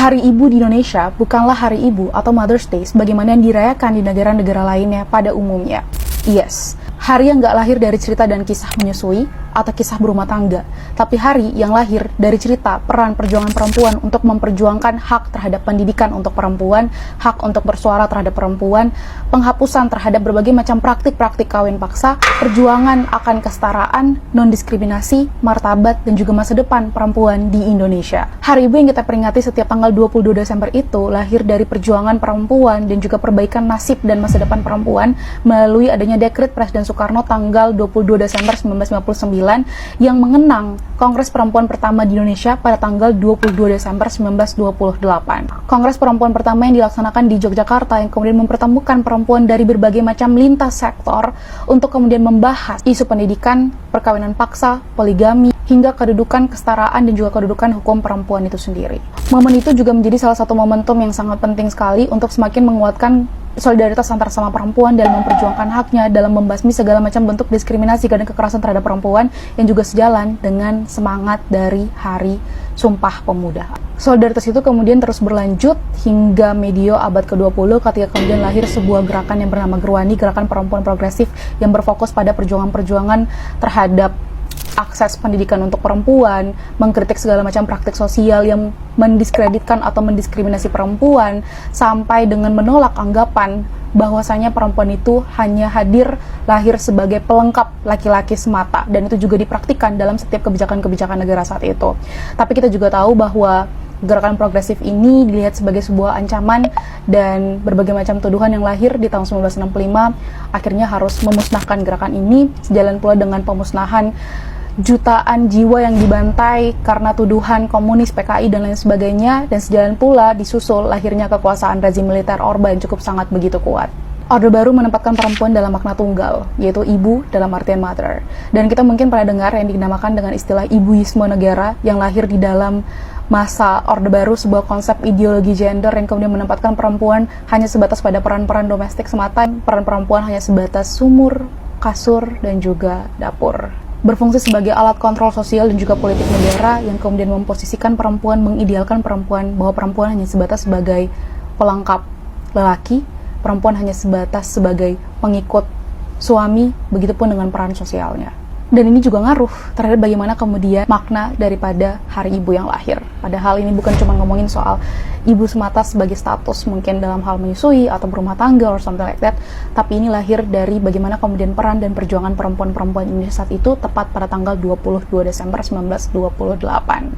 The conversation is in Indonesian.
Hari Ibu di Indonesia bukanlah Hari Ibu atau Mother's Day sebagaimana yang dirayakan di negara-negara lainnya pada umumnya. Yes, hari yang gak lahir dari cerita dan kisah menyusui atau kisah berumah tangga, tapi hari yang lahir dari cerita peran perjuangan perempuan untuk memperjuangkan hak terhadap pendidikan untuk perempuan, hak untuk bersuara terhadap perempuan, penghapusan terhadap berbagai macam praktik-praktik kawin paksa, perjuangan akan kesetaraan, non-diskriminasi, martabat, dan juga masa depan perempuan di Indonesia. Hari Ibu yang kita peringati setiap tanggal 22 Desember itu lahir dari perjuangan perempuan dan juga perbaikan nasib dan masa depan perempuan melalui adanya Dekret Presiden Soekarno tanggal 22 Desember 1959 yang mengenang Kongres Perempuan pertama di Indonesia pada tanggal 22 Desember 1928. Kongres Perempuan pertama yang dilaksanakan di Yogyakarta yang kemudian mempertemukan perempuan dari berbagai macam lintas sektor untuk kemudian membahas isu pendidikan, perkawinan paksa, poligami, hingga kedudukan kesetaraan dan juga kedudukan hukum perempuan itu sendiri. Momen itu juga menjadi salah satu momentum yang sangat penting sekali untuk semakin menguatkan solidaritas antar sama perempuan dalam memperjuangkan haknya, dalam membasmi segala macam bentuk diskriminasi dan kekerasan terhadap perempuan, yang juga sejalan dengan semangat dari Hari Sumpah Pemuda. Solidaritas itu kemudian terus berlanjut hingga medio abad ke-20 ketika kemudian lahir sebuah gerakan yang bernama Gerwani, Gerakan Perempuan Progresif, yang berfokus pada perjuangan-perjuangan terhadap akses pendidikan untuk perempuan, mengkritik segala macam praktik sosial yang mendiskreditkan atau mendiskriminasi perempuan, sampai dengan menolak anggapan bahwasanya perempuan itu hanya hadir lahir sebagai pelengkap laki-laki semata, dan itu juga dipraktikkan dalam setiap kebijakan-kebijakan negara saat itu. Tapi kita juga tahu bahwa gerakan progresif ini dilihat sebagai sebuah ancaman, dan berbagai macam tuduhan yang lahir di tahun 1965 akhirnya harus memusnahkan gerakan ini, sejalan pula dengan pemusnahan jutaan jiwa yang dibantai karena tuduhan komunis, PKI, dan lain sebagainya, dan sejalan pula disusul lahirnya kekuasaan rezim militer Orba yang cukup sangat begitu kuat. Orde Baru menempatkan perempuan dalam makna tunggal, yaitu ibu dalam artian mother. Dan kita mungkin pernah dengar yang dinamakan dengan istilah ibuisme negara yang lahir di dalam masa Orde Baru, sebuah konsep ideologi gender yang kemudian menempatkan perempuan hanya sebatas pada peran-peran domestik semata, peran perempuan hanya sebatas sumur, kasur, dan juga dapur. Berfungsi sebagai alat kontrol sosial dan juga politik negara yang kemudian memposisikan perempuan, mengidealkan perempuan, bahwa perempuan hanya sebatas sebagai pelengkap lelaki, perempuan hanya sebatas sebagai pengikut suami, begitupun dengan peran sosialnya. Dan ini juga ngaruh terhadap bagaimana kemudian makna daripada Hari Ibu yang lahir. Padahal ini bukan cuma ngomongin soal ibu semata sebagai status mungkin dalam hal menyusui atau berumah tangga or something like that, tapi ini lahir dari bagaimana kemudian peran dan perjuangan perempuan-perempuan Indonesia saat itu tepat pada tanggal 22 Desember 1928.